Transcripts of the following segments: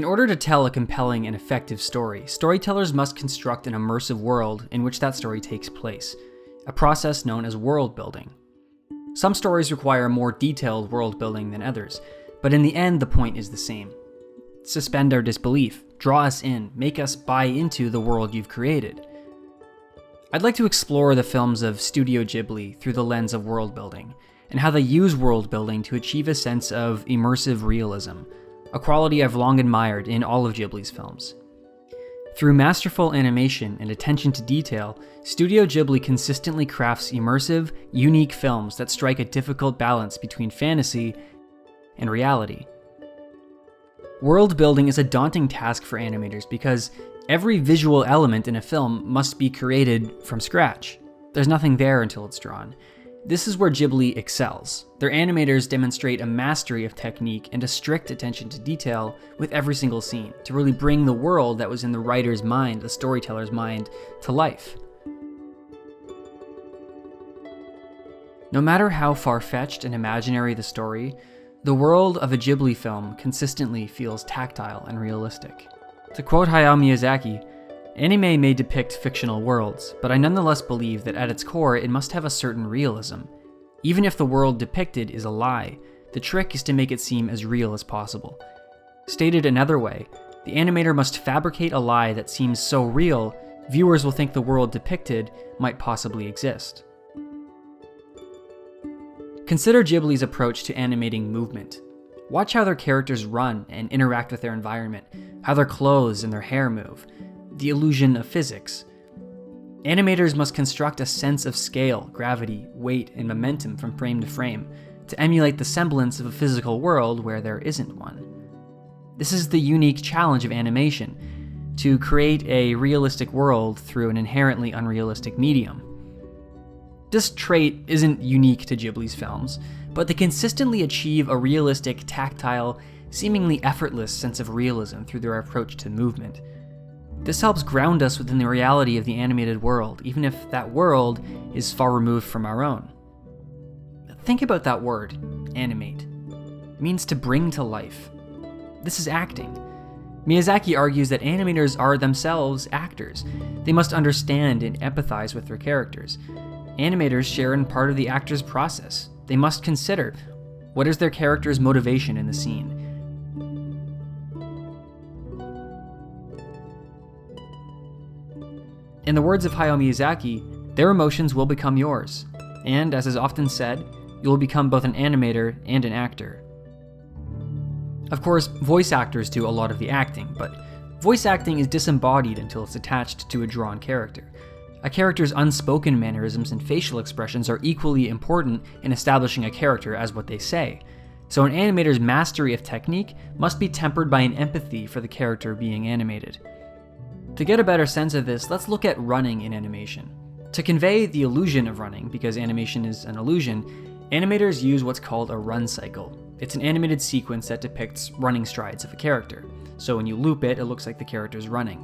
In order to tell a compelling and effective story, storytellers must construct an immersive world in which that story takes place, a process known as world building. Some stories require more detailed world building than others, but in the end the point is the same. Suspend our disbelief, draw us in, make us buy into the world you've created. I'd like to explore the films of Studio Ghibli through the lens of world building, and how they use world building to achieve a sense of immersive realism, a quality I've long admired in all of Ghibli's films. Through masterful animation and attention to detail, Studio Ghibli consistently crafts immersive, unique films that strike a difficult balance between fantasy and reality. World building is a daunting task for animators because every visual element in a film must be created from scratch. There's nothing there until it's drawn. This is where Ghibli excels. Their animators demonstrate a mastery of technique and a strict attention to detail with every single scene to really bring the world that was in the writer's mind, the storyteller's mind, to life. No matter how far-fetched and imaginary the story, the world of a Ghibli film consistently feels tactile and realistic. To quote Hayao Miyazaki, "Anime may depict fictional worlds, but I nonetheless believe that at its core it must have a certain realism. Even if the world depicted is a lie, the trick is to make it seem as real as possible." Stated another way, the animator must fabricate a lie that seems so real, viewers will think the world depicted might possibly exist. Consider Ghibli's approach to animating movement. Watch how their characters run and interact with their environment, how their clothes and their hair move, the illusion of physics. Animators must construct a sense of scale, gravity, weight, and momentum from frame to frame to emulate the semblance of a physical world where there isn't one. This is the unique challenge of animation, to create a realistic world through an inherently unrealistic medium. This trait isn't unique to Ghibli's films, but they consistently achieve a realistic, tactile, seemingly effortless sense of realism through their approach to movement. This helps ground us within the reality of the animated world, even if that world is far removed from our own. Think about that word, animate. It means to bring to life. This is acting. Miyazaki argues that animators are themselves actors. They must understand and empathize with their characters. Animators share in part of the actor's process. They must consider, what is their character's motivation in the scene? In the words of Hayao Miyazaki, their emotions will become yours, and as is often said, you will become both an animator and an actor. Of course, voice actors do a lot of the acting, but voice acting is disembodied until it's attached to a drawn character. A character's unspoken mannerisms and facial expressions are equally important in establishing a character as what they say. So an animator's mastery of technique must be tempered by an empathy for the character being animated. To get a better sense of this, let's look at running in animation. To convey the illusion of running, because animation is an illusion, animators use what's called a run cycle. It's an animated sequence that depicts running strides of a character. So when you loop it, it looks like the character's running.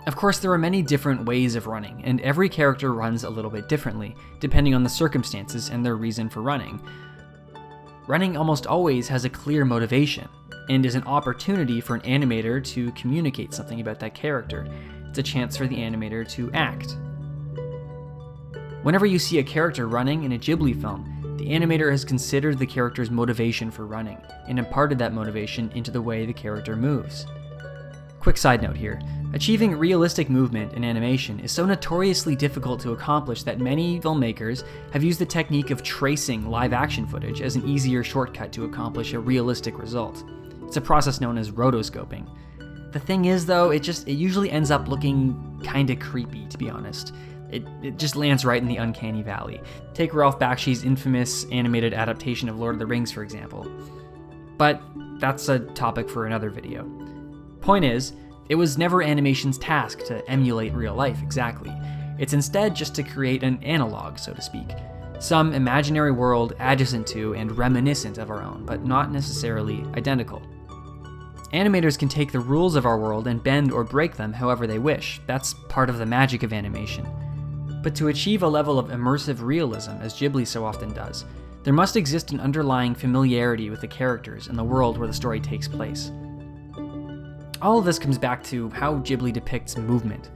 Of course, there are many different ways of running, and every character runs a little bit differently, depending on the circumstances and their reason for running. Running almost always has a clear motivation, and is an opportunity for an animator to communicate something about that character. It's a chance for the animator to act. Whenever you see a character running in a Ghibli film, the animator has considered the character's motivation for running, and imparted that motivation into the way the character moves. Quick side note here. Achieving realistic movement in animation is so notoriously difficult to accomplish that many filmmakers have used the technique of tracing live-action footage as an easier shortcut to accomplish a realistic result. It's a process known as rotoscoping. The thing is, though, it usually ends up looking kinda creepy, to be honest. It just lands right in the uncanny valley. Take Ralph Bakshi's infamous animated adaptation of Lord of the Rings, for example. But that's a topic for another video. Point is, it was never animation's task to emulate real life exactly. It's instead just to create an analog, so to speak. Some imaginary world adjacent to and reminiscent of our own, but not necessarily identical. Animators can take the rules of our world and bend or break them however they wish. That's part of the magic of animation. But to achieve a level of immersive realism, as Ghibli so often does, there must exist an underlying familiarity with the characters and the world where the story takes place. All of this comes back to how Ghibli depicts movement.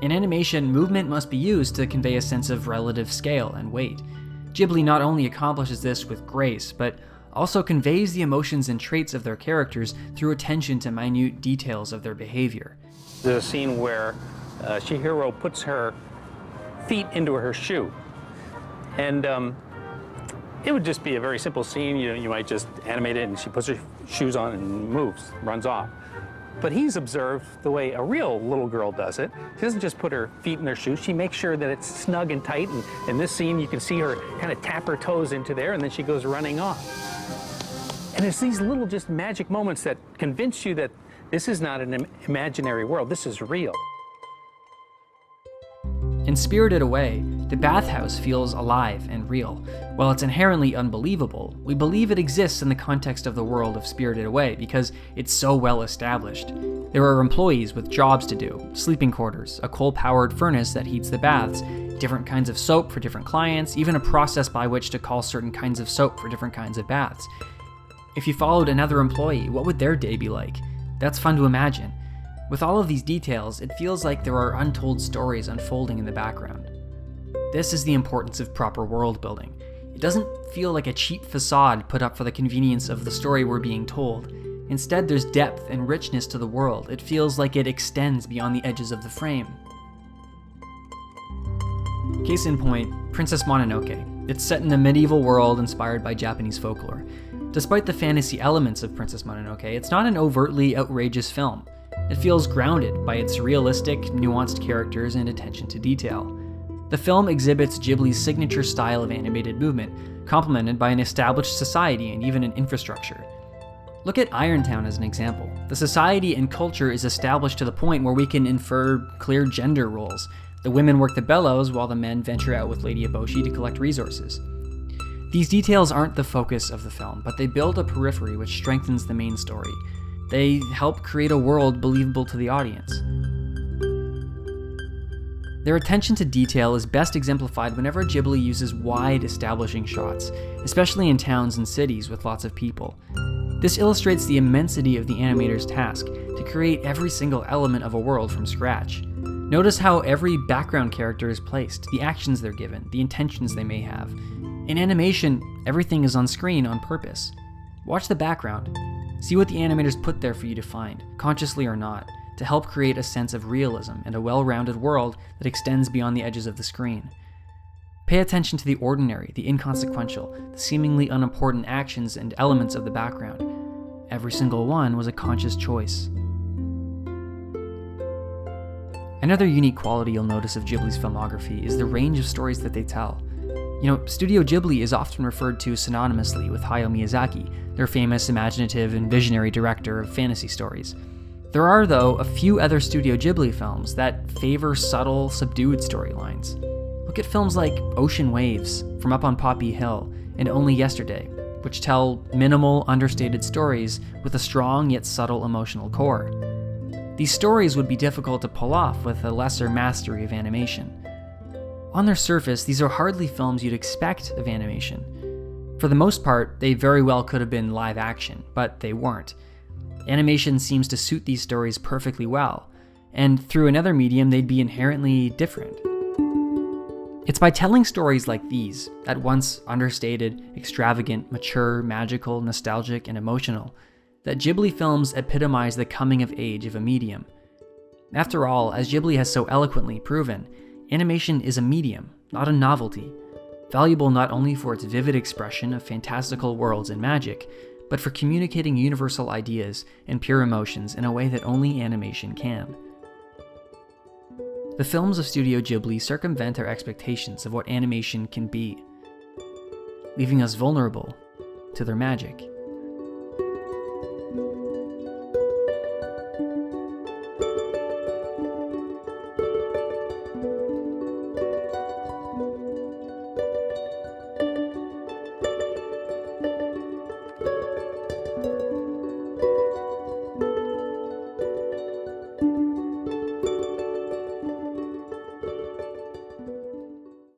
In animation, movement must be used to convey a sense of relative scale and weight. Ghibli not only accomplishes this with grace, but also conveys the emotions and traits of their characters through attention to minute details of their behavior. There's a scene where Chihiro puts her feet into her shoe. And it would just be a very simple scene. You might just animate it and she puts her shoes on and moves, runs off. But he's observed the way a real little girl does it. She doesn't just put her feet in her shoes. She makes sure that it's snug and tight. And in this scene, you can see her kind of tap her toes into there, and then she goes running off. And it's these little just magic moments that convince you that this is not an imaginary world. This is real. In Spirited Away, the bathhouse feels alive and real. While it's inherently unbelievable, we believe it exists in the context of the world of Spirited Away because it's so well established. There are employees with jobs to do, sleeping quarters, a coal-powered furnace that heats the baths, different kinds of soap for different clients, even a process by which to call certain kinds of soap for different kinds of baths. If you followed another employee, what would their day be like? That's fun to imagine. With all of these details, it feels like there are untold stories unfolding in the background. This is the importance of proper world building. It doesn't feel like a cheap facade put up for the convenience of the story we're being told. Instead, there's depth and richness to the world. It feels like it extends beyond the edges of the frame. Case in point, Princess Mononoke. It's set in a medieval world inspired by Japanese folklore. Despite the fantasy elements of Princess Mononoke, it's not an overtly outrageous film. It feels grounded by its realistic, nuanced characters and attention to detail. The film exhibits Ghibli's signature style of animated movement, complemented by an established society and even an infrastructure. Look at Irontown as an example. The society and culture is established to the point where we can infer clear gender roles. The women work the bellows while the men venture out with Lady Eboshi to collect resources. These details aren't the focus of the film, but they build a periphery which strengthens the main story. They help create a world believable to the audience. Their attention to detail is best exemplified whenever Ghibli uses wide establishing shots, especially in towns and cities with lots of people. This illustrates the immensity of the animator's task to create every single element of a world from scratch. Notice how every background character is placed, the actions they're given, the intentions they may have. In animation, everything is on screen on purpose. Watch the background. See what the animators put there for you to find, consciously or not, to help create a sense of realism and a well-rounded world that extends beyond the edges of the screen. Pay attention to the ordinary, the inconsequential, the seemingly unimportant actions and elements of the background. Every single one was a conscious choice. Another unique quality you'll notice of Ghibli's filmography is the range of stories that they tell. Studio Ghibli is often referred to synonymously with Hayao Miyazaki, their famous imaginative and visionary director of fantasy stories. There are, though, a few other Studio Ghibli films that favor subtle, subdued storylines. Look at films like Ocean Waves, From Up on Poppy Hill, and Only Yesterday, which tell minimal, understated stories with a strong yet subtle emotional core. These stories would be difficult to pull off with a lesser mastery of animation. On their surface, these are hardly films you'd expect of animation. For the most part, they very well could have been live action, but they weren't. Animation seems to suit these stories perfectly well, and through another medium they'd be inherently different. It's by telling stories like these, at once understated, extravagant, mature, magical, nostalgic, and emotional, that Ghibli films epitomize the coming of age of a medium. After all, as Ghibli has so eloquently proven, animation is a medium, not a novelty, valuable not only for its vivid expression of fantastical worlds and magic, but for communicating universal ideas and pure emotions in a way that only animation can. The films of Studio Ghibli circumvent our expectations of what animation can be, leaving us vulnerable to their magic.